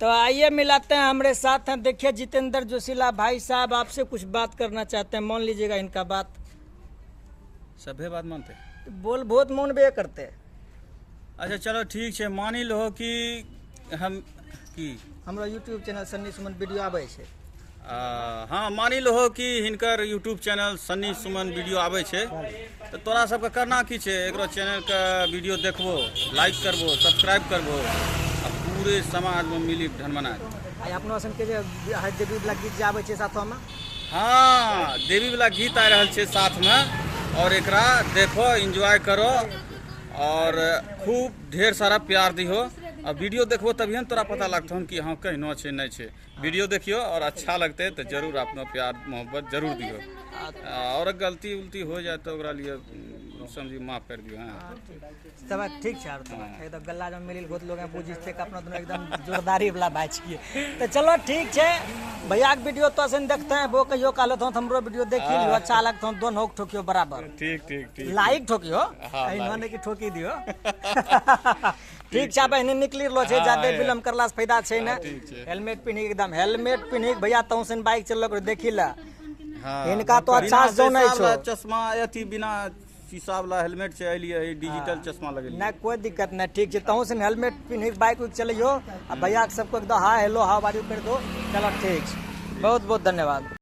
तो आइए मिलाते हैं, हमारे साथ हैं। देखिए जितेंद्र जोशीला भाई साहब आपसे कुछ बात करना चाहते हैं, मान लीजिएगा इनका बात। सभे बात मानते बोल बहुत मौन बे करते। अच्छा चलो ठीक है, मानी लो कि हम की हमारा यूट्यूब चैनल सन्नी सुमन वीडियो आवे छे। हाँ मानी लो कि हिनकर यूट्यूब चैनल सन्नी सुमन वीडियो आवे छे, तो तोरा सबके करना की छे, एकरो चैनल का वीडियो देखबो, लाइक करबो, सब्सक्राइब करबो, आ पूरे समाज में मिली ढनमनाए। आई अपना सन के जे देवी वाला गीत जे आवे छे साथवा में। हाँ देवी वाला गीत आ रहल छे साथ में, और एकरा देखो, एंजॉय करो और खूब ढेर सारा प्यार दिहो। और वीडियो देखबो तभी तोरा पता लगता कि हाँ कहनो छे नहीं छे। वीडियो देखियो और अच्छा लगते तो जरूर अपना प्यार मोहब्बत जरूर दियो, और गलती उल्टी हो जाए तो ओकरा लिए समझी माफ कर दियो। हाँ तब ठीक है, एकदम गल्ला जब मिलिल बहुत लोग बुझी थे कि अपना दोनों एकदम जोरदारी वाला बात छिए। तो चलो ठीक है भैया के वीडियो तो असन देखते हैं, वो कहियो कालत हो हमरो वीडियो देखी लियो, अच्छा लगता है दोनों ठोकियो बराबर। ठीक ठीक ठीक, लाइक ठोकियो, इन्होंने की ठोकी दियो। ठीक छै, बहने निकली रहलो छै, ज्यादा विलम्ब करला से फायदा छै ना। हेलमेट पिन्ही, एकदम हेलमेट पिन्ही भैया तौ से बाइक चललो कर देखी ला। इनका तो अच्छा जो नहीं छो, चश्मा अथी बिना शीशा वाला हेलमेट से अलिए, डिजिटल चश्मा लगेलिए ना कोई दिक्कत नहीं। ठीक है तौ से हेलमेट पिन्ही बाइक उइक चलियो, आ भैया सबको एकदम hi hello how are you कर दो। चलो ठीक, बहुत बहुत धन्यवाद।